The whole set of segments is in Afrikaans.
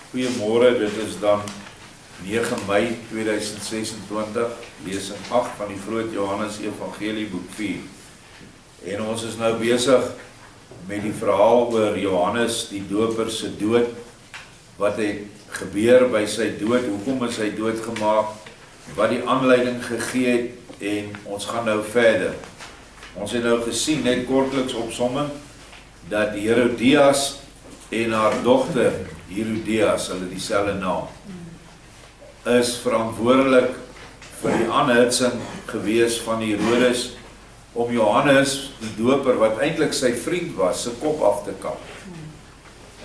Goeiemôre, dit is dan 9 Mei 2026, lesing 8 van die Groot Johannes Evangelie boek 4. En ons is nou besig met die verhaal oor Johannes die Doper se dood. Wat het gebeur by sy dood, hoekom is hy doodgemaak, wat die aanleiding gegee het, en ons gaan nou verder. Ons het nou gesien, net kortliks opsomming, dat Herodias en haar dogter Herodias, hulle dieselfde naam, is verantwoordelik vir die aanhitsing gewees van Herodes om Johannes die Doper, wat eintlik sy vriend was, sy kop af te kap.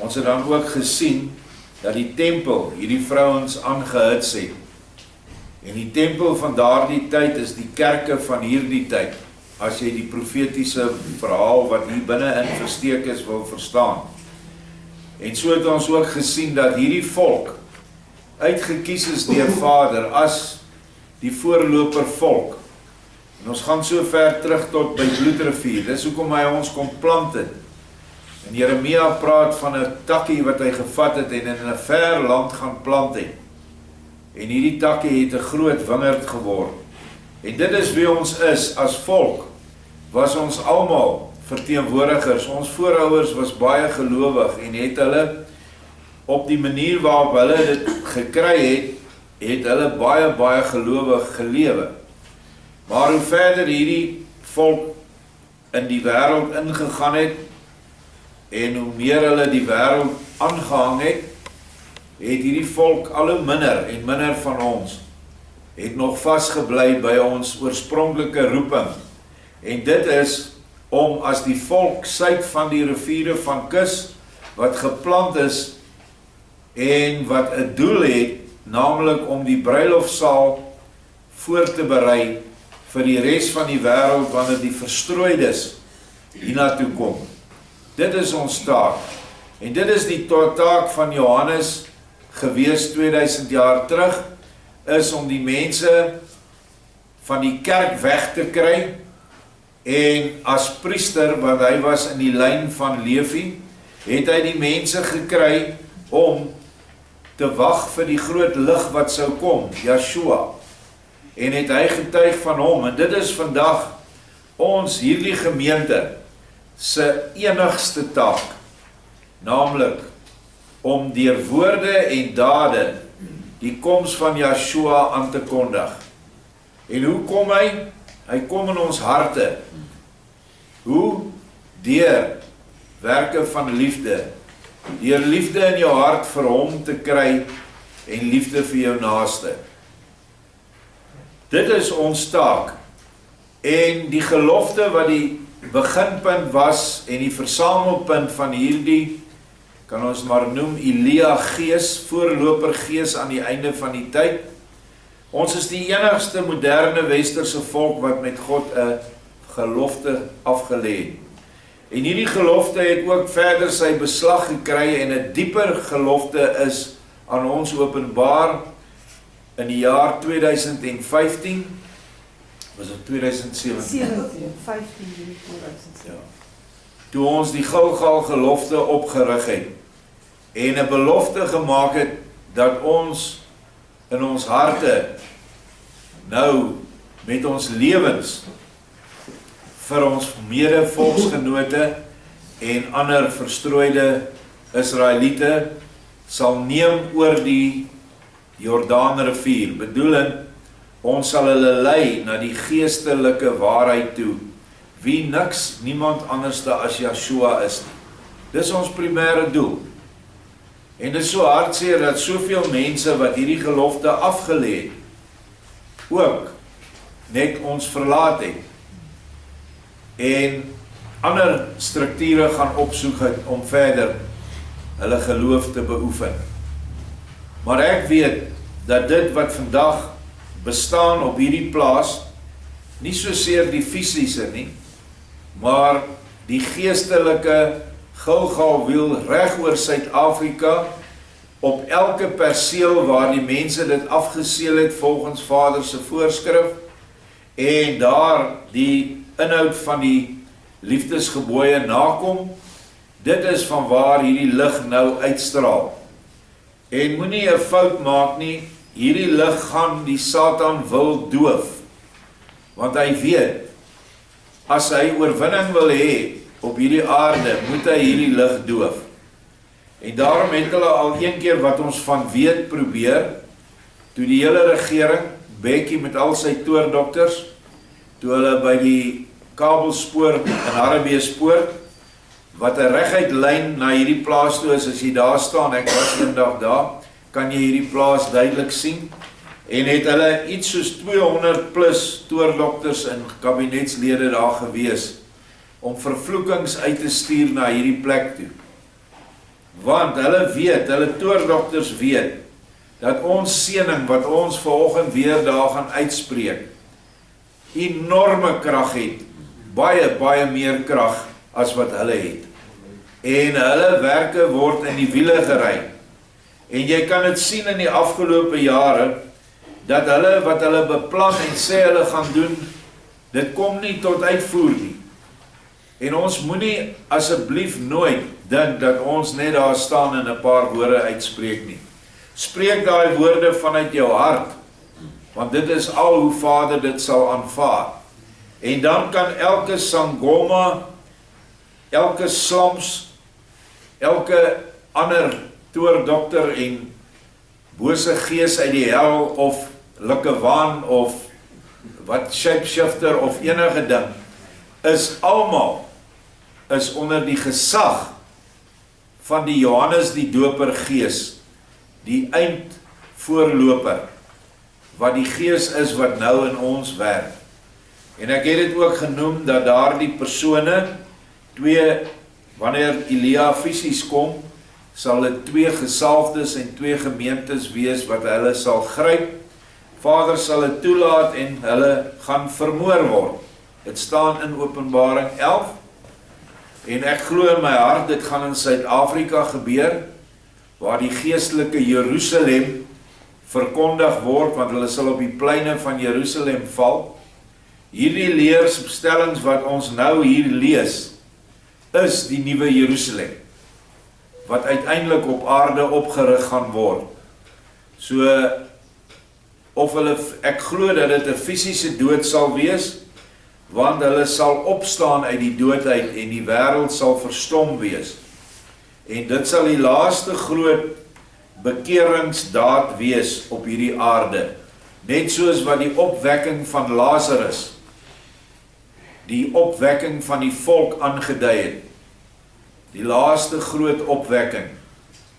Ons het dan ook gesien dat die tempel hierdie vrouens aangehits het. En die tempel van daardie tyd is die kerke van hierdie tyd, as jy die profetiese verhaal wat hier binne-in versteek is wil verstaan. En so het ons ook gesien dat hierdie volk uitgekies is deur Vader as die voorloper volk. En ons gaan so ver terug tot by Bloedrivier, dis hoekom hy ons kom plant het. En Jeremia praat van 'n takkie wat hy gevat het en in 'n ver land gaan plant het. En hierdie takkie het 'n groot wingerd geword. En dit is wie ons is as volk, was ons almal verteenwoordigers. Ons voorouers was baie gelowig en het hulle op die manier waarop hulle dit gekry het hulle baie gelowig gelewe. Maar hoe verder hierdie volk in die wêreld ingegaan het en hoe meer hulle die wêreld aangehang het hierdie volk al hoe minder en minder van ons het nog vasgebly by ons oorspronklike roeping. En dit is om as die volk suid van die riviere van Kus, wat geplant is en wat 'n doel het, naamlik om die bruilofsaal voor te berei vir die res van die wêreld wanneer die verstrooides hiernatoe kom. Dit is ons taak. En dit is die taak van Johannes gewees 2000 jaar terug, is om die mense van die kerk weg te kry. En as priester, want hy was in die lyn van Levi, het hy die mense gekry om te wag vir die groot lig wat sou kom, Yeshua. En het hy getuig van hom, en dit is vandag ons hierdie gemeente se enigste taak, naamlik om deur woorde en dade die koms van Yeshua aan te kondig. En hoe kom hy? Hy kom in ons harte. Hoe? Deur werke van liefde. Deur liefde in jou hart vir hom te kry en liefde vir jou naaste. Dit is ons taak. En die gelofte wat die beginpunt was en die versamelpunt van hierdie, kan ons maar noem Elia gees, voorloper gees aan die einde van die tyd. Ons is die enigste moderne westerse volk wat met God 'n gelofte afgelê het. En hierdie gelofte het ook verder sy beslag gekry en 'n dieper gelofte is aan ons openbaar in die jaar 2015. Was dit 2017? 15 2017. Ja. Toe ons die Gilgal gelofte opgerig het en 'n belofte gemaak het dat ons in ons harte nou met ons lewens vir ons mede-volksgenote en ander verstrooide Israeliete sal neem oor die Jordaanrivier, bedoelend ons sal hulle lei na die geestelike waarheid toe, wie niemand anderste as Yeshua is nie. Dis ons primêre doel. En dit is so hartseer dat soveel mense wat hierdie gelofte afgelê het, ook net ons verlaat het en ander strukture gaan opsoek het om verder hulle geloof te beoefen. Maar ek weet dat dit wat vandag bestaan op hierdie plaas, nie soseer die fisiese nie, maar die geestelike Gilgalwiel reg oor Suid-Afrika, op elke perseel waar die mense dit afgeseel het volgens Vader se voorskrif, en daar die inhoud van die liefdesgebooie nakom, dit is van waar hierdie lig nou uitstraal. En moenie 'n fout maak nie, hierdie lig gaan die Satan wil doof. Want hy weet, as hy oorwinning wil hê op hierdie aarde, moet hy hierdie lig doof. En daarom het hulle al een keer wat ons van weet probeer, toe die hele regering, Bekkie met al sy toordokters, toe hulle by die kabelspoor in Harrbeespoort, wat 'n reguit lyn na hierdie plaas toe is, as jy daar staan, ek was eendag daar, kan jy hierdie plaas duidelik sien, en het hulle iets soos 200 plus toordokters en kabinetslede daar gewees, om vervloekings uit te stuur na hierdie plek toe. Want hulle weet, hulle toordokters weet, dat ons seëning wat ons vanoggend weer daar gaan uitspreek, enorme krag het, baie meer krag as wat hulle het. En hulle werke word in die wiele gery. En jy kan dit sien in die afgelope jare, dat hulle wat hulle beplan en sê hulle gaan doen, dit kom nie tot uitvoer nie. En ons moenie asseblief nooit dink dat ons net daar staan en 'n paar woorde uitspreek nie. Spreek daai woorde vanuit jou hart, want dit is al hoe Vader dit sal aanvaar. En dan kan elke sangoma, elke slams, elke ander toordokter en bose gees uit die hel, of likkewaan, of wat shapeshifter, of enige ding, is almal onder die gesag van die Johannes die Doper gees, die eindvoorloper, wat die gees is wat nou in ons werk. En ek het dit ook genoem, dat daar die persone, wanneer Elia fisies kom, sal dit 2 gesalfdes en 2 gemeentes wees, wat hulle sal gryp. Vader sal dit toelaat en hulle gaan vermoor word. Dit staan in Openbaring 11, en ek glo in my hart, dit gaan in Suid-Afrika gebeur, waar die geestelike Jerusalem verkondig word, want hulle sal op die pleine van Jerusalem val. Hierdie leerstellings wat ons nou hier lees, is die nuwe Jerusalem, wat uiteindelik op aarde opgerig gaan word. So, ek glo dat dit 'n fisiese dood sal wees, want hulle sal opstaan uit die dood uit en die wêreld sal verstom wees. En dit sal die laaste groot bekeringsdaad wees op hierdie aarde. Net soos wat die opwekking van Lazarus, die opwekking van die volk aangedui het. Die laaste groot opwekking,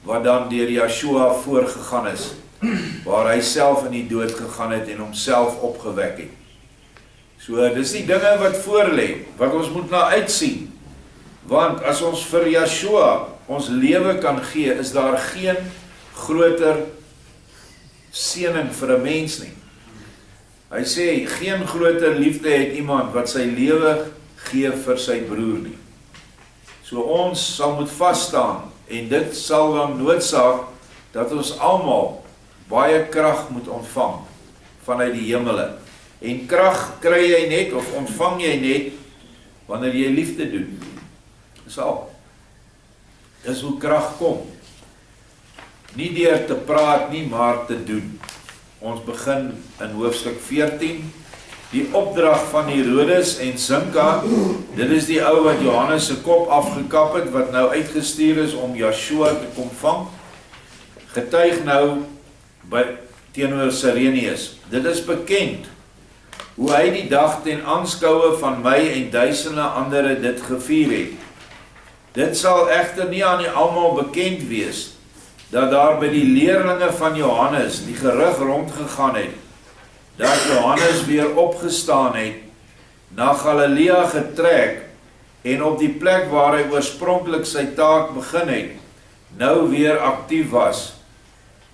wat dan deur Yeshua voorgegaan is, waar hy self in die dood gegaan het en homself opgewek het. So, dis die dinge wat voorlê, wat ons moet na uitsien. Want as ons vir Yeshua ons lewe kan gee, is daar geen groter seëning vir 'n mens nie. Hy sê, geen groter liefde het iemand wat sy lewe gee vir sy broer nie. So ons sal moet vasstaan, en dit sal dan noodsaak, dat ons almal baie krag moet ontvang, vanuit die hemele. En krag kry jy net, of ontvang jy net, wanneer jy liefde doen. Dis al. Dis hoe krag kom. Nie deur te praat nie, maar te doen. Ons begin in hoofstuk 14, die opdrag van Herodes en Zinka, dit is die ou wat Johannes se kop afgekap het, wat nou uitgestuur is om Yeshua te kom vang, getuig nou teenoor Sirenius. Dit is bekend, hoe hy die dag ten aanskoue van my en duisende andere dit gevier het. Dit sal egter nie aan die almal bekend wees, dat daar by die leerlinge van Johannes die gerug rondgegaan het, dat Johannes weer opgestaan het, na Galilea getrek, en op die plek waar hy oorspronklik sy taak begin het, nou weer aktief was.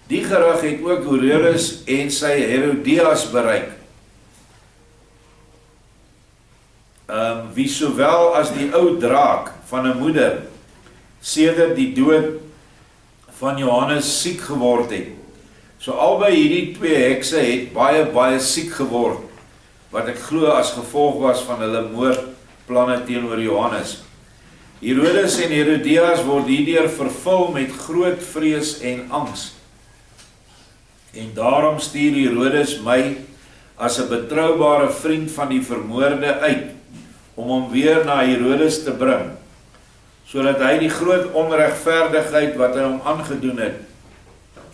Die gerug het ook Herodes en sy Herodias bereik, wie sowel as die ou draak van 'n moeder, sedert die dood van Johannes siek geword het. So albei hierdie 2 hekse het baie siek geword, wat ek glo as gevolg was van hulle moordplanne teenoor Johannes. Herodes en Herodias word hierdeur vervul met groot vrees en angs, En daarom stuur Herodes my as 'n betroubare vriend van die vermoorde uit, om hom weer na Herodes te bring, sodat hy die groot onregverdigheid wat hy hom aangedoen het,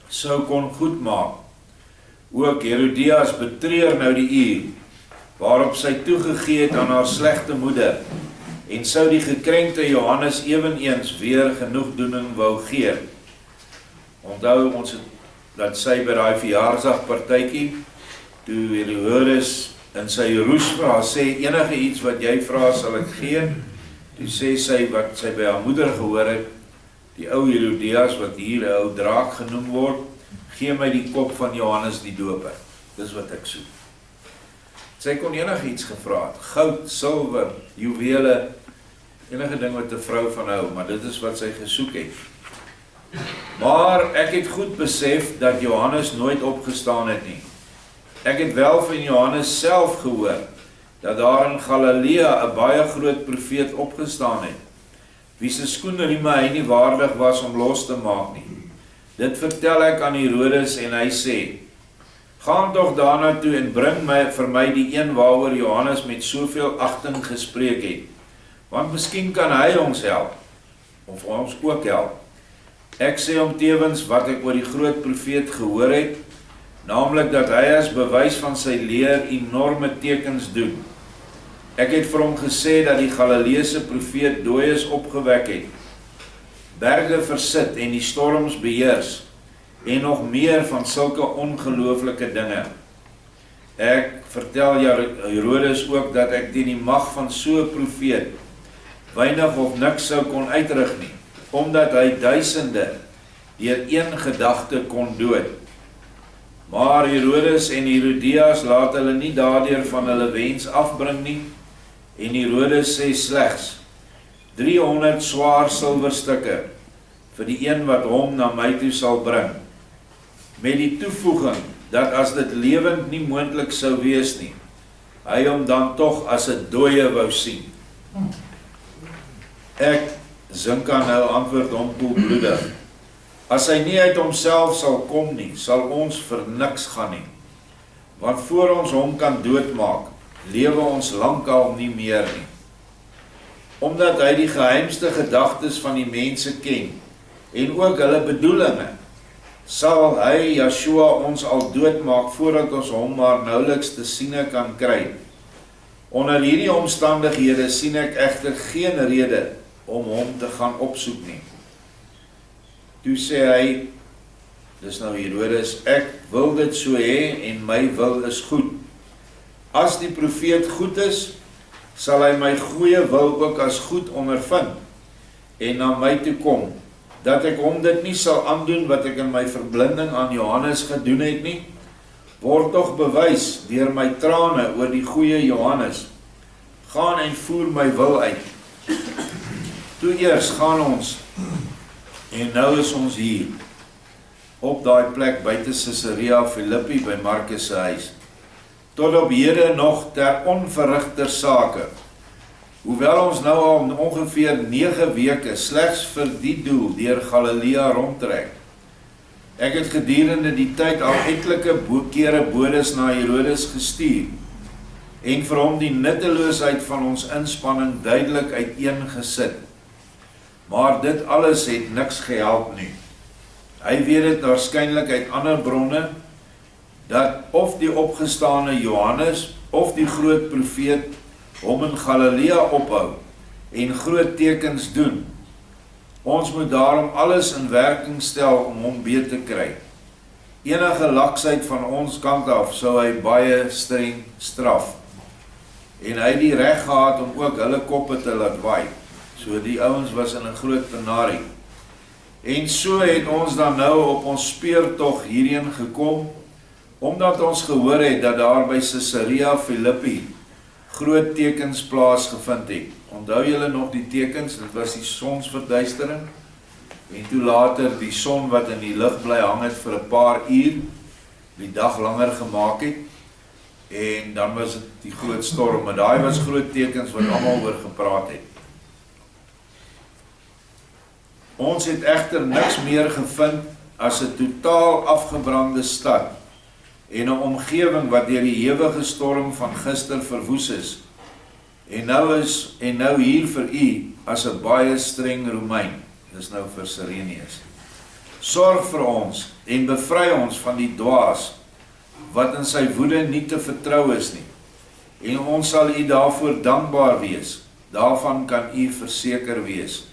sou kon goedmaak. Ook Herodias betreur nou die uur, waarop sy toegegee het aan haar slegte moeder, en sou die gekrenkte Johannes eweneens weer genoegdoening wou gee. Onthou ons het, dat sy by daai verjaarsdagpartytjie, toe Herodes in sy roes vir haar sê, enige iets wat jy vra sal ek gee, toe sê sy wat sy by haar moeder gehoor het, die ou Herodias wat hier 'n ou draak genoem word, gee my die kop van Johannes die Doper, dis wat ek soek. Sy kon enige iets gevra het, goud, silwer, juwele, enige ding wat 'n vrou van hou, maar dit is wat sy gesoek het. Maar ek het goed besef dat Johannes nooit opgestaan het nie. Ek het wel van Johannes self gehoor, dat daar in Galilea 'n baie groot profeet opgestaan het, wie se skoenrieme hy nie waardig was om los te maak nie. Dit vertel ek aan Herodes en hy sê, gaan tog daarna toe en bring vir my die een waaroor Johannes met soveel agting gespreek het, want miskien kan hy ons help, of ons ook help. Ek sê hom tevens wat ek oor die groot profeet gehoor het, naamlik dat hy as bewys van sy leer enorme tekens doen. Ek het vir hom gesê dat die Galileese profeet dooies opgewek het, berge versit en die storms beheers, en nog meer van sulke ongelooflike dinge. Ek vertel Herodes ook dat ek teen die mag van so 'n profeet weinig of niks sou kon uitrig nie, omdat hy duisende deur een gedagte kon dood. Maar Herodes en Herodias laat hulle nie daardeur van hulle wens afbring nie, en Herodes sê slegs 300 swaar silwerstukke vir die een wat hom na my toe sal bring, met die toevoeging dat as dit lewend nie moontlik sou wees nie, hy hom dan tog as 'n dooie wou sien. Ek, Zinka nou antwoord hom koelbloedig, as hy nie uit homself sal kom nie, sal ons vir niks gaan nie, want voor ons hom kan doodmaak, lewe ons lankal nie meer nie. Omdat hy die geheimste gedagtes van die mense ken, en ook hulle bedoelinge, sal hy, Yeshua, ons al doodmaak, voordat ons hom maar nauweliks te siene kan kry. Onder hierdie omstandighede sien ek egter geen rede om hom te gaan opsoek nie. Toe sê hy, dis nou Herodes, ek wil dit so hê en my wil is goed. As die profeet goed is, sal hy my goeie wil ook as goed ondervind en na my toe kom, dat ek hom dit nie sal aandoen wat ek in my verblinding aan Johannes gedoen het nie, word tog bewys deur my trane oor die goeie Johannes. Gaan en voer my wil uit. Toe eers gaan ons, en nou is ons hier, op daai plek buite Caesarea Philippi by Markus se huis, tot op hede nog ter onverrigter sake, hoewel ons nou al ongeveer 9 weke slegs vir die doel deur Galilea rondtrek. Ek het gedurende die tyd al etlike kere bodes na Herodes gestuur, en vir hom die nutteloosheid van ons inspanning duidelik uiteengesit. Maar dit alles het niks gehelp nie. Hy weet dit waarskynlik uit ander bronne, dat of die opgestane Johannes, of die groot profeet, hom in Galilea ophou, en groot tekens doen. Ons moet daarom alles in werking stel om hom beet te kry. Enige laksheid van ons kant af sou hy baie streng straf. En hy het die reg gehad om ook hulle koppe te laat waai. So die ouens was in 'n groot penarie. En so het ons dan nou op ons speurtog hierheen gekom, omdat ons gehoor het dat daar by Caesarea Philippi groot tekens plaasgevind het. Onthou julle nog die tekens? Dit was die sonsverduistering, en toe later die son wat in die lug bly hang het vir 'n paar uur, die dag langer gemaak het, en dan was dit die groot storm, en daai was groot tekens wat almal oor gepraat het. Ons het egter niks meer gevind as 'n totaal afgebrande stad en 'n omgewing wat deur die ewige storm van gister verwoes is. En nou hier vir u as 'n baie streng Romein, dis nou vir Sirenius. Sorg vir ons en bevry ons van die dwaas, wat in sy woede nie te vertrou is nie. En ons sal u daarvoor dankbaar wees, daarvan kan u verseker wees.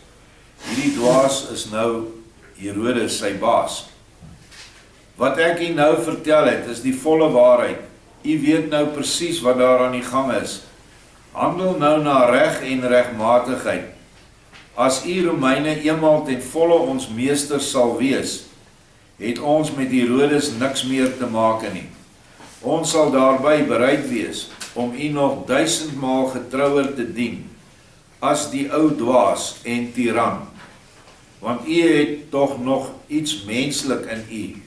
Hierdie dwaas is nou Herodes sy baas. Wat ek u nou vertel het, is die volle waarheid. U weet nou presies wat daar aan die gang is. Handel nou na reg en regmatigheid. As u Romeine eenmaal ten volle ons meester sal wees, het ons met Herodes niks meer te maak nie. Ons sal daarby bereid wees om u nog 1000 maal getrouer te dien, as die ou dwaas en tiran. Want u het tog nog iets menslik in u,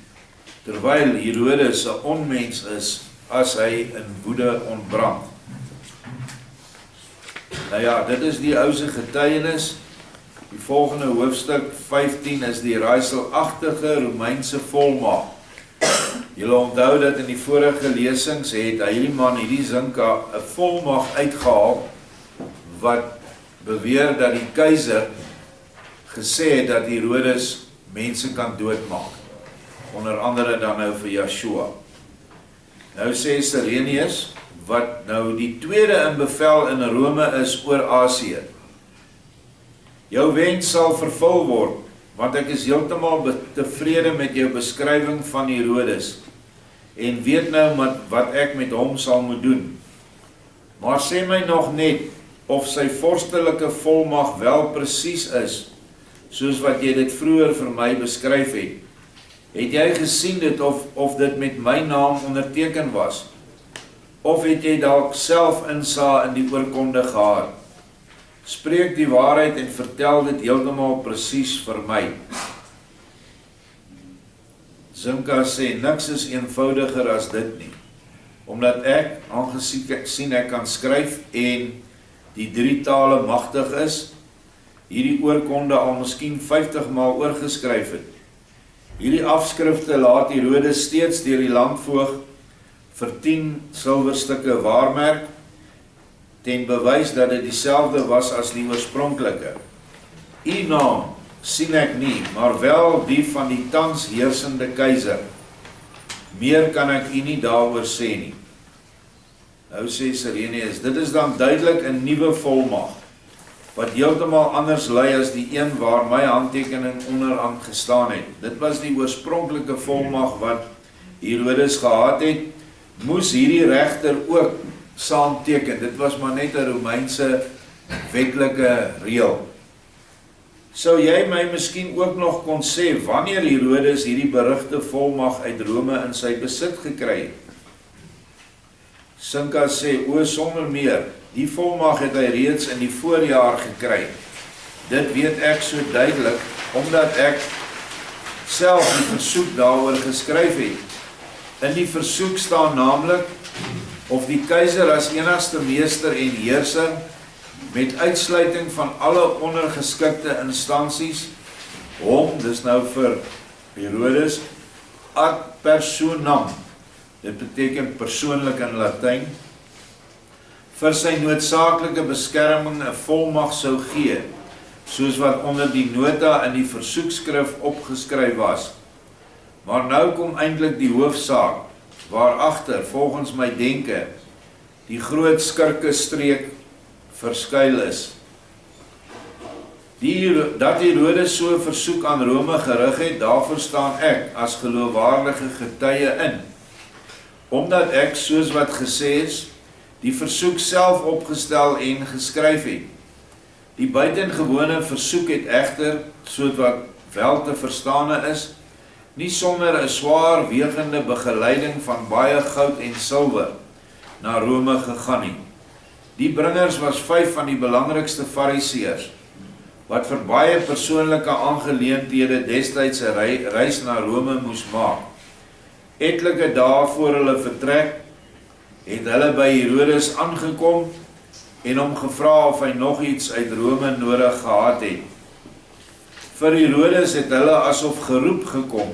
terwyl Herodes 'n onmens is, as hy in woede ontbrand. Nou ja, dit is die ou se getuienis. Die volgende hoofstuk 15 is die raaiselagtige Romeinse volmaak. Julle onthou dat in die vorige lesings het hierdie man, hierdie Zinka, 'n volmaak uitgehaal wat beweer dat die keiser gesê het dat Herodes mense kan doodmaak. Onder andere dan nou vir Joshua. Nou sê Sirenius, wat nou die tweede in bevel in Rome is oor Asië. Jou wens sal vervul word, want ek is heeltemal tevrede met jou beskrywing van Herodes, en weet nou wat ek met hom sal moet doen. Maar sê my nog net, of sy vorstelike volmag wel presies is, soos wat jy dit vroeër vir my beskryf het. Het jy gesien dit of dit met my naam onderteken was? Of het jy dalk self insaag in die oorkonde gehad? Spreek die waarheid en vertel dit heeltemal presies vir my. Zinka sê, niks is eenvoudiger as dit nie. Omdat ek, aangesien ek kan skryf en die 3 tale magtig is, hierdie oorkonde al miskien 50 maal oorgeskryf het. Hierdie afskrifte laat Herodes steeds deur die landvoog vir 10 silwerstukke waarmerk, ten bewys dat dit dieselfde was as die oorspronklike. U naam sien ek nie, maar wel die van die tans heersende keiser. Meer kan ek u nie daaroor sê nie. Nou sê Sirenius, dit is dan duidelik 'n nuwe volmaak, wat heeltemal anders lui as die een waar my handtekening onderaan gestaan het. Dit was die oorspronklike volmaak wat Herodes gehad het, moes hierdie regter ook saamteken. Dit was maar net 'n Romeinse wetlike reël. Sou jy my miskien ook nog kon sê wanneer Herodes hierdie berugte volmaak uit Rome in sy besit gekry het? Zinka sê, sonder meer, die volmaak het hy reeds in die voorjaar gekry. Dit weet ek so duidelik, omdat ek self die versoek daaroor geskryf het. In die versoek staan naamlik, of die keiser as enigste meester en heerser, met uitsluiting van alle ondergeskikte instansies, hom, dis nou vir Herodes, ad personam, dit beteken persoonlik in Latyn, vir sy noodsaaklike beskerming 'n volmag sou gee, soos wat onder die nota in die versoekskrif opgeskryf was. Maar nou kom eintlik die hoofsaak, waarachter, volgens my denke, die groot skirkestreek verskuil is. Dat Herodes so 'n versoek aan Rome gerig het, daarvoor staan ek as geloofwaardige getuie in. Omdat ek, soos wat gesê is, die versoek self opgestel en geskryf het. Die buitengewone versoek het egter, soos wat wel te verstane is, nie sonder 'n swaar wegende begeleiding van baie goud en silwer na Rome gegaan nie. Die bringers was 5 van die belangrikste fariseërs, wat vir baie persoonlike aangeleenthede destyds 'n reis na Rome moes maak. Etlike dae voor hulle vertrek, het hulle by Herodes aangekom en hom gevra of hy nog iets uit Rome nodig gehad het. Vir Herodes het hulle asof geroep gekom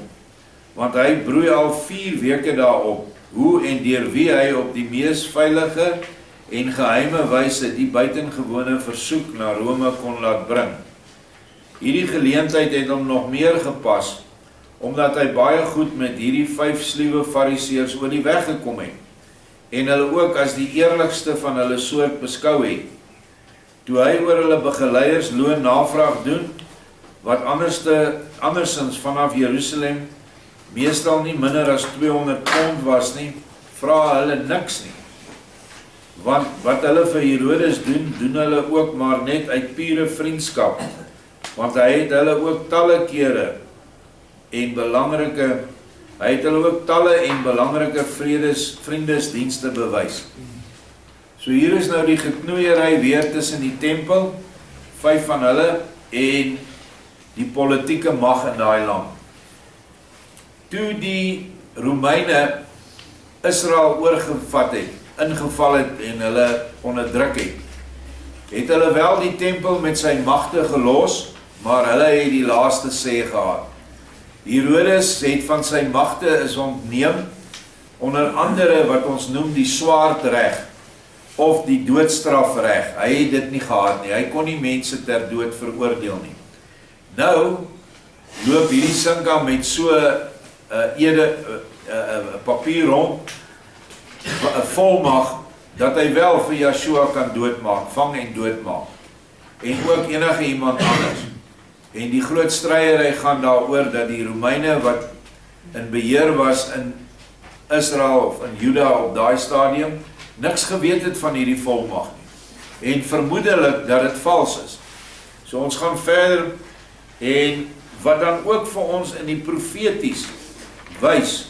want hy broei al 4 weke daarop, hoe en deur wie hy op die mees veilige en geheime wyse die buitengewone versoek na Rome kon laat bring. Hierdie geleentheid het hom nog meer gepas, omdat hy baie goed met hierdie 5 sluwe fariseërs oor die weg gekom het, en hulle ook as die eerlikste van hulle soort beskou het. Toe hy oor hulle begeleiers loon navraag doen, wat andersins vanaf Jerusalem meestal nie minder as 200 pond was nie, vra hulle niks nie. Want wat hulle vir Herodes doen, doen hulle ook maar net uit pure vriendskap, want hy het hulle ook talle kere en belangrike vriendesdienste bewys. So hier is nou die geknoeiery weer tussen die tempel, 5 van hulle, en die politieke mag in daai land. Toe die Romeine Israel oorgevat het, ingeval het en hulle onderdruk het hulle wel die tempel met sy magte gelos, maar hulle het die laaste sê gehad. Herodes het van sy magte is ontneem, onder andere wat ons noem die swaardreg, of die doodstrafreg. Hy het dit nie gehad nie, hy kon nie mense ter dood veroordeel nie. Nou, loop hierdie Sinka met so papier rond, 'n volmag, dat hy wel vir Yeshua kan doodmaak, vang en doodmaak, en ook enige iemand anders. En die groot stryery gaan daaroor dat die Romeine wat in beheer was in Israel of in Juda op daai stadium, niks geweet het van hierdie volmag nie, en vermoedelik dat dit vals is. So ons gaan verder, en wat dan ook vir ons in die profeties wys,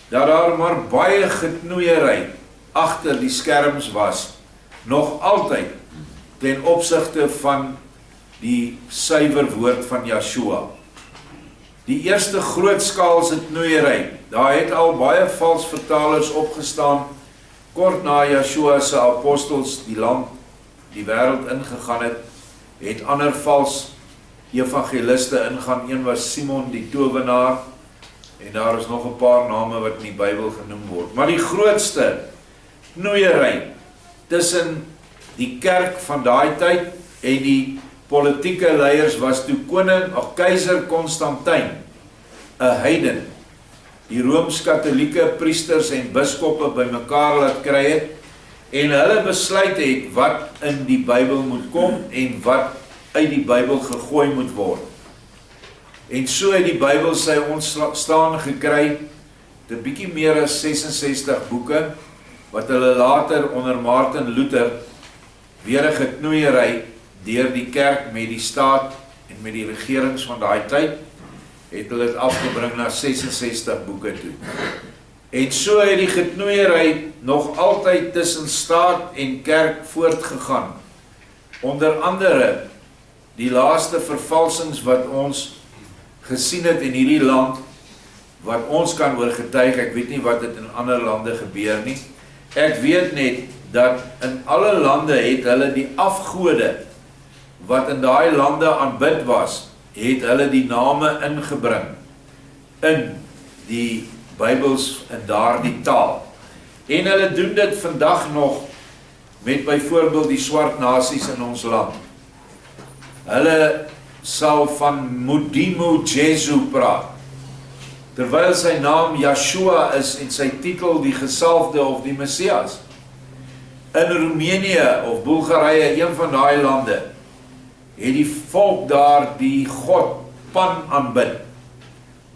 dat daar maar baie geknoeiery agter die skerms was, nog altyd, ten opsigte van die suiwer woord van Yeshua. Die eerste grootskaalse knoeiery, daar het al baie vals vertalers opgestaan, kort na Yeshua se apostels die land, die wêreld ingegaan het ander vals evangeliste ingaan. Een was Simon die towenaar, en daar is nog 'n paar name wat in die Bybel genoem word. Maar die grootste knoeiery tussen die kerk van daai tyd en die politieke leiers was toe keiser Konstantyn, 'n heiden, die Rooms-Katolieke priesters en biskoppe bymekaar laat kry het, en hulle besluit het wat in die Bybel moet kom en wat uit die Bybel gegooi moet word. En so het die Bybel sy ontstaan gekry, 'n bietjie meer as 66 boeke, wat hulle later onder Martin Luther weer 'n geknoeiery deur die kerk met die staat en met die regerings van daai tyd, het hulle dit afgebring na 66 boeke toe. En so het die geknoeiery nog altyd tussen staat en kerk voortgegaan. Onder andere die laaste vervalsings wat ons gesien het in hierdie land, wat ons kan oor getuig, ek weet nie wat dit in ander lande gebeur nie. Ek weet net dat in alle lande het hulle die afgode wat in daai lande aanbid was, het hulle die name ingebring in die Bybels in daardie taal. En hulle doen dit vandag nog met byvoorbeeld die swart nasies in ons land. Hulle sal van Mudimu Jesu praat, terwyl sy naam Yeshua is en sy titel die gesalfde of die Messias. In Roemenië of Bulgarië, een van daai lande, het die volk daar die god Pan aanbid.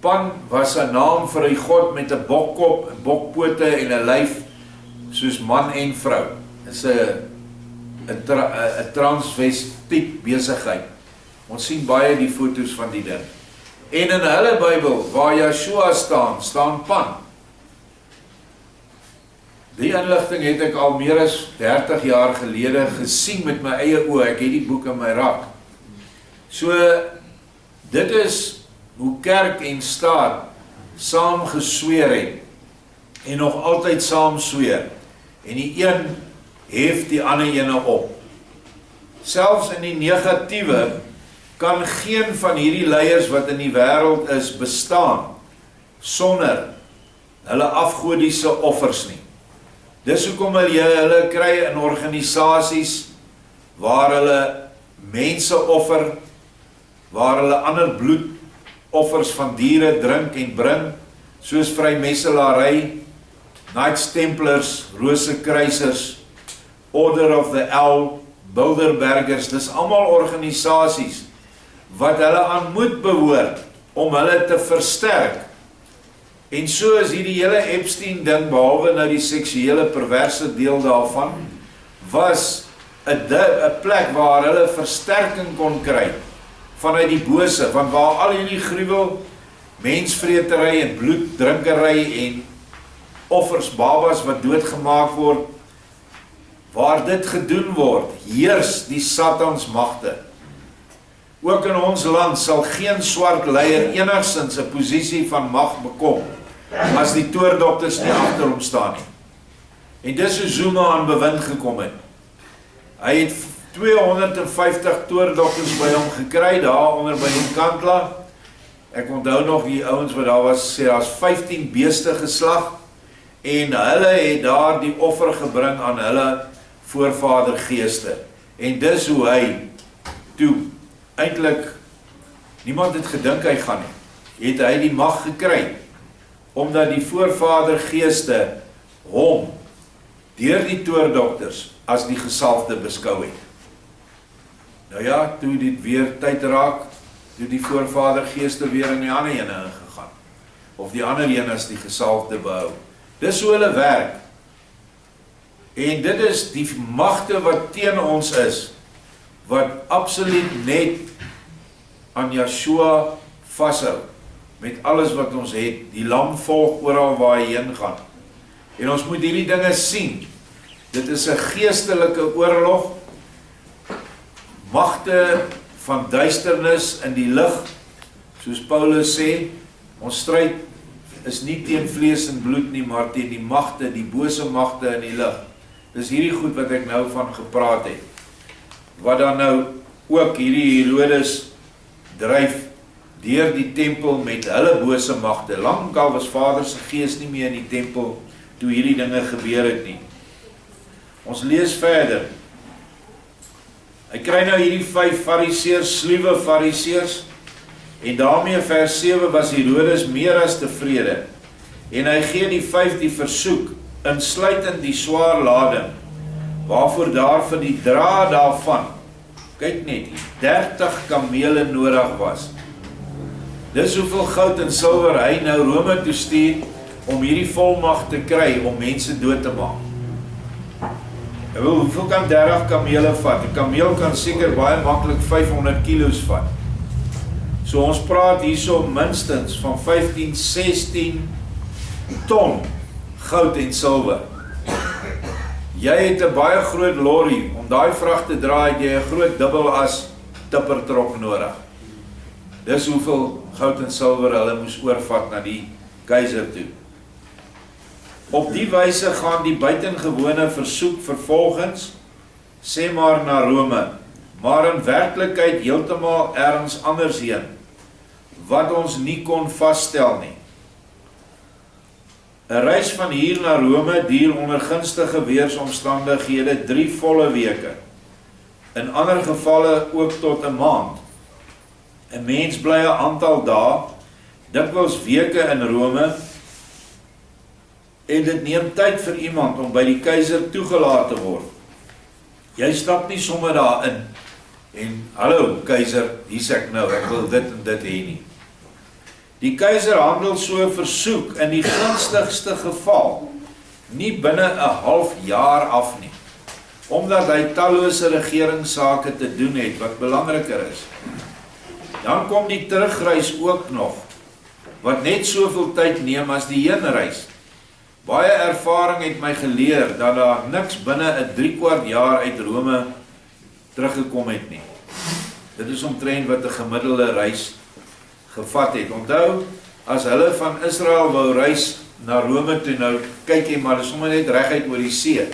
Pan was 'n naam vir 'n god met 'n bokkop, 'n bokpote en 'n lyf soos man en vrou. Dit is 'n transvestiet besigheid. Ons sien baie die foto's van die ding. En in hulle Bybel, waar Yeshua staan Pan. Die inligting het ek al meer as 30 jaar gelede gesien met my eie oë. Ek het die boek in my rak. So, dit is hoe kerk en staat saam gesweer het, en nog altyd saam sweer, en die een hef die ander ene op. Selfs in die negatiewe kan geen van hierdie leiers wat in die wêreld is bestaan, sonder hulle afgodiese offers nie. Dis hoekom hulle kry in organisasies waar hulle mense offer, waar hulle ander bloedoffers van diere drink en bring, soos Vrymetselary, Knights Templars, Rosekruisers, Order of the Owl, Bilderbergers, dis almal organisasies wat hulle aan moet behoort om hulle te versterk. En so is hierdie hele Epstein ding, behalwe nou die seksuele perverse deel daarvan, was 'n plek waar hulle versterking kon kry vanuit die bose, want waar al hierdie gruwel, mensvretery en bloeddrinkery en offers, babas wat doodgemaak word, waar dit gedoen word, heers die Satansmagte. Ook in ons land sal geen swart leier enigstens 'n posisie van mag bekom, as die toordokters nie agter hom staan nie. En dis hoe Zuma aan bewind gekom het. Hy het 250 toordokters by hom gekry, daar onder by Nkandla. Ek onthou nog die ouens wat daar was, sê daar's 15 beeste geslag, en hulle het daar die offer gebring aan hulle voorvadergeeste. En dis hoe hy toe, eintlik, niemand het gedink hy gaan nie, het hy die mag gekry, omdat die voorvadergeeste hom, deur die toordokters, as die gesalfde beskou het. Nou ja, toe dit weer tyd raak, toe die voorvadergeeste weer in die ander ene ingegaan, of die ander ene as die gesalfde behou. Dis hoe hulle werk. En dit is die magte wat teen ons is, wat absoluut net aan Yeshua vashou, met alles wat ons het. Die lam volg oral waar hy heen gaan. En ons moet hierdie dinge sien. Dit is 'n geestelike oorlog, magte van duisternis in die lig, soos Paulus sê, ons stryd is nie teen vlees en bloed nie, maar teen die magte, die bose magte in die lig. Dis hierdie goed wat ek nou van gepraat het, wat dan nou ook hierdie Herodes dryf deur die tempel met hulle bose magte. Lankal was Vader se gees nie meer in die tempel toe hierdie dinge gebeur het nie. Ons lees verder. Hy kry nou hierdie 5 fariseërs, sluwe fariseërs, en daarmee vers 7 was Herodes meer as tevrede, en hy gee die 5 die versoek, insluitend die swaar lading, waarvoor daar vir die dra daarvan, kyk net, 30 kamele nodig was. Dis hoeveel goud en silwer hy nou Rome toe stuur, om hierdie volmag te kry, om mense dood te maak. Hoeveel kan 30 kamele vat? 'n Kameel kan seker baie maklik 500 kilos vat. So ons praat hierso minstens van 15, 16 ton goud en silwer. Jy het 'n baie groot lorry, om daai vrag te dra, het jy 'n groot dubbelas tippertrok nodig. Dis hoeveel goud en silwer hulle moes oorvat na die keiser toe. Op die wyse gaan die buitengewone versoek vervolgens, sê maar na Rome, maar in werklikheid heeltemal ergens anders heen, wat ons nie kon vasstel nie. 'n Reis van hier na Rome duur onder gunstige weersomstandighede 3 volle weke, in ander gevalle ook tot 'n maand. 'n Mens bly 'n aantal dae, dikwels weke in Rome, en dit neem tyd vir iemand om by die keiser toegelaat te word. Jy stap nie sommer daarin, en hallo keiser, hier's ek nou, ek wil dit en dit hê nie. Die keiser handel so 'n versoek in die gunstigste geval, nie binne 'n half jaar af nie, omdat hy tallose regeringssake te doen het wat belangriker is. Dan kom die terugreis ook nog, wat net soveel tyd neem as die heenreis. Baie ervaring het my geleer dat daar niks binne 'n 3/4 jaar uit Rome teruggekom het nie. Dit is omtrent wat 'n gemiddelde reis gevat het. Onthou, as hulle van Israel wou reis na Rome toe, nou kyk jy maar, dis sommer net reguit oor die see.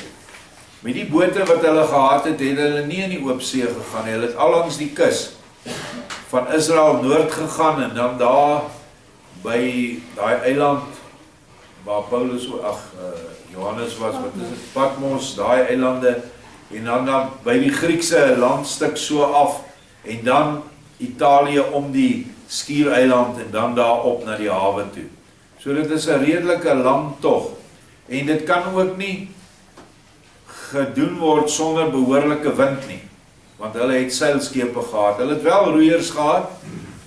Met die bote wat hulle gehad het, het hulle nie in die oop see gegaan, hulle het al langs die kus van Israel noord gegaan, en dan daar by daai eiland waar Paulus, Johannes was, wat is dit, Patmos, daai eilande, en dan by die Griekse landstuk so af, en dan Italië om die skiereiland, en dan daar op na die hawe toe. So dit is 'n redelike lang tog, en dit kan ook nie gedoen word sonder behoorlike wind nie, want hulle het seilskepe gehad, hulle het wel roeiers gehad,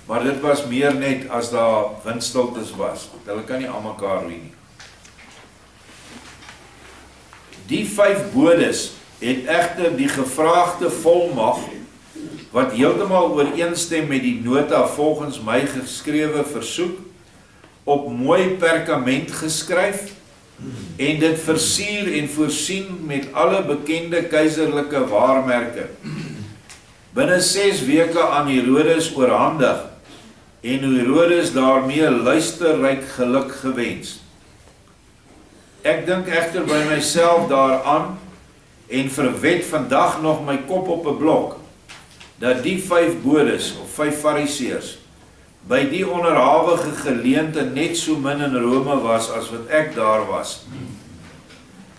maar dit was meer net as daar windstiltes was, hulle kan nie aan mekaar roei nie. Die 5 bodes het egter die gevraagde volmag, wat heeltemal ooreenstem met die nota volgens my geskrewe versoek, op mooi perkament geskryf, en dit versier en voorsien met alle bekende keiserlike waarmerke. Binne 6 weke aan Herodes oorhandig, en Herodes daarmee luisterryk geluk gewens. Ek dink egter by myself daaraan, en verwet vandag nog my kop op 'n blok, dat die 5 bodes, of 5 fariseërs, by die onderhawige geleente net so min in Rome was, as wat ek daar was.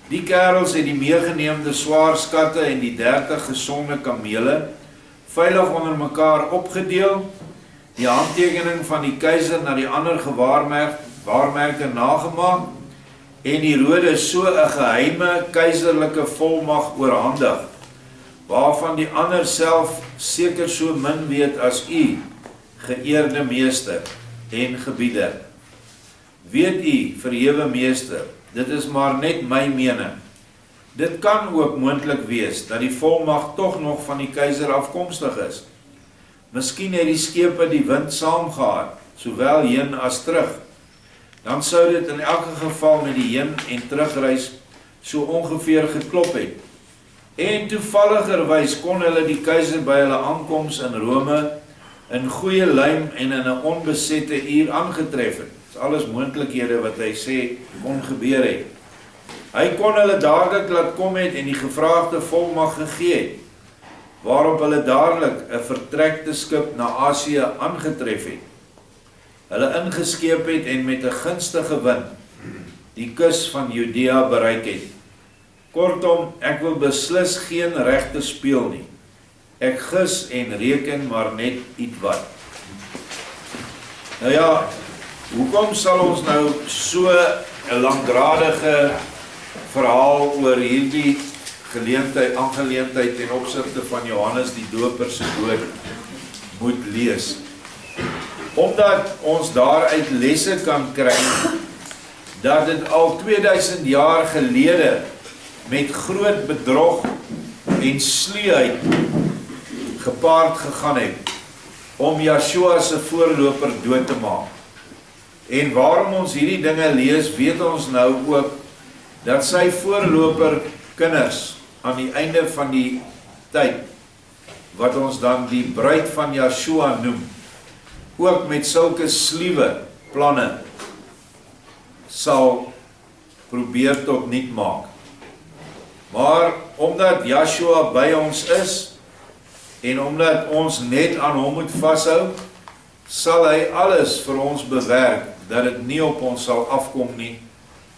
Die kerels het die meegeneemde swaar skatte en die 30 gesonde kamele, veilig onder mekaar opgedeel, die handtekening van die keiser na die ander waarmerke nagemaak, en Herodes so 'n geheime keiserlike volmag oorhandig, waarvan die ander self seker so min weet as u, geëerde meester en gebieder. Weet u, verhewe meester, dit is maar net my mening. Dit kan ook moontlik wees, dat die volmag tog nog van die keiser afkomstig is. Miskien het die skepe die wind saam gehad, sowel heen as terug. Dan sou dit in elke geval met die heen en terugreis so ongeveer geklop het. En toevalligerwys kon hulle die keiser by hulle aankoms in Rome in goeie luim en in 'n onbesette uur aangetref het. Dit is alles moontlikhede wat hy sê kon gebeur het. Hy kon hulle dadelik laat kom het en die gevraagde volmag gegee het, waarop hulle dadelik 'n vertrekte skip na Asië aangetref het. Hulle ingeskeep het en met 'n gunstige wind die kus van Judea bereik het. Kortom, ek wil beslis geen regte speel nie. Ek gis en reken maar net ietwat. Nou ja, hoekom sal ons nou so 'n langdradige verhaal oor hierdie aangeleentheid ten opsigte van Johannes die Doper se dood moet lees? Omdat ons daaruit lesse kan kry, dat dit al 2000 jaar gelede met groot bedrog en sluwheid gepaard gegaan het, om Yeshua se voorloper dood te maak. En waarom ons hierdie dinge lees, weet ons nou ook, dat sy voorloper kinders, aan die einde van die tyd, wat ons dan die bruid van Yeshua noem, ook met sulke sluwe planne, sal probeer tot niet maak. Maar omdat Yeshua by ons is, en omdat ons net aan hom moet vashou, sal hy alles vir ons bewerk, dat dit nie op ons sal afkom nie,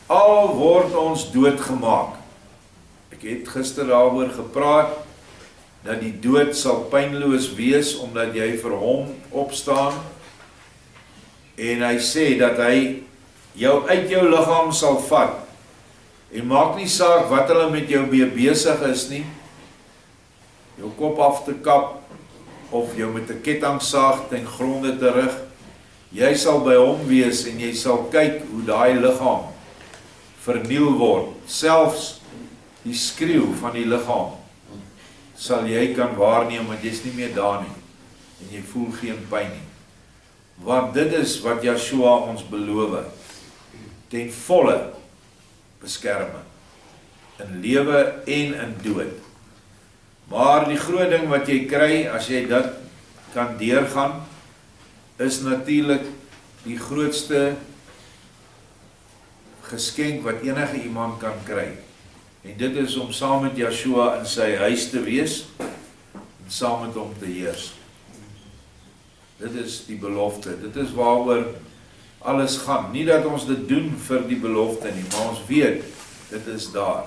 al word ons doodgemaak. Ek het gister daaroor gepraat, dat die dood sal pynloos wees, omdat jy vir hom opstaan, en hy sê dat hy jou uit jou liggaam sal vat, en maak nie saak wat hulle met jou mee besig is nie, jou kop af te kap, of jou met 'n kettingsaag ten gronde te rig, jy sal by hom wees, en jy sal kyk hoe daai liggaam verniel word, selfs die skreeu van die liggaam, sal jy kan waarneem, want jy is nie meer daar nie, en jy voel geen pyn nie. Want dit is wat Yeshua ons beloof, ten volle beskerming, in lewe en in dood. Maar die groot ding wat jy kry, as jy dit kan deurgaan, is natuurlik die grootste geskenk wat enige iemand kan kry. En dit is om saam met Yeshua in sy huis te wees, en saam met hom te heers. Dit is die belofte, dit is waaroor alles gaan. Nie dat ons dit doen vir die belofte nie, maar ons weet, dit is daar.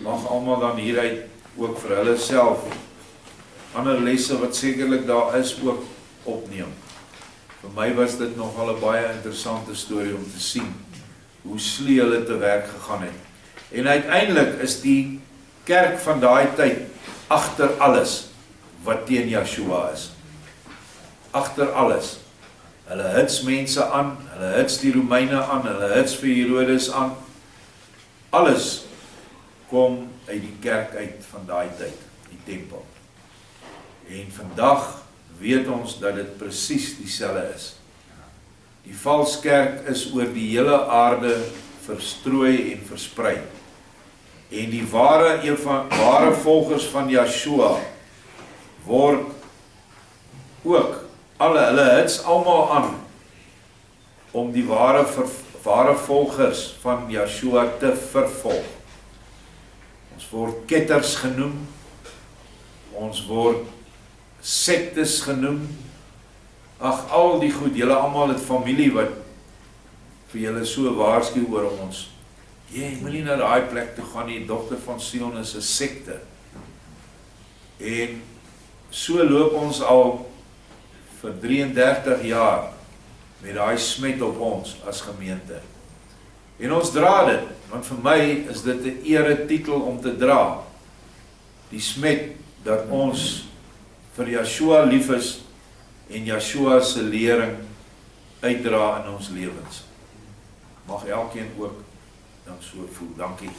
Mag almal dan hieruit ook vir hulle self ander lesse wat sekerlik daar is ook opneem. Vir my was dit nogal 'n baie interessante storie om te sien hoe slee hulle te werk gegaan het. En uiteindelik is die kerk van daai tyd agter alles wat teen Joshua is. Agter alles. Hulle hits mense aan, hulle hits die Romeine aan, hulle hits vir Herodes aan. Alles kom uit die kerk uit van daai tyd, die tempel. En vandag weet ons dat dit presies dieselfde is. Die valse kerk is oor die hele aarde verstrooi en versprei. En die ware volgers van Joshua word ook, hulle hits almal aan om die ware volgers van Joshua te vervolg. Ons word ketters genoem, ons word sektes genoem, ag al die goed, julle almal het familie wat vir julle so waarsku oor ons. Jy moet nie na daai plek toe gaan nie, dogter van Sion is 'n sekte. En so loop ons al vir 33 jaar met daai smet op ons as gemeente. En ons dra dit, want vir my is dit 'n eretitel om te dra. Die smet dat ons vir Joshua lief is en Joshua se lering uitdra in ons lewens. Mag elkeen ook dan so voel. Dankie.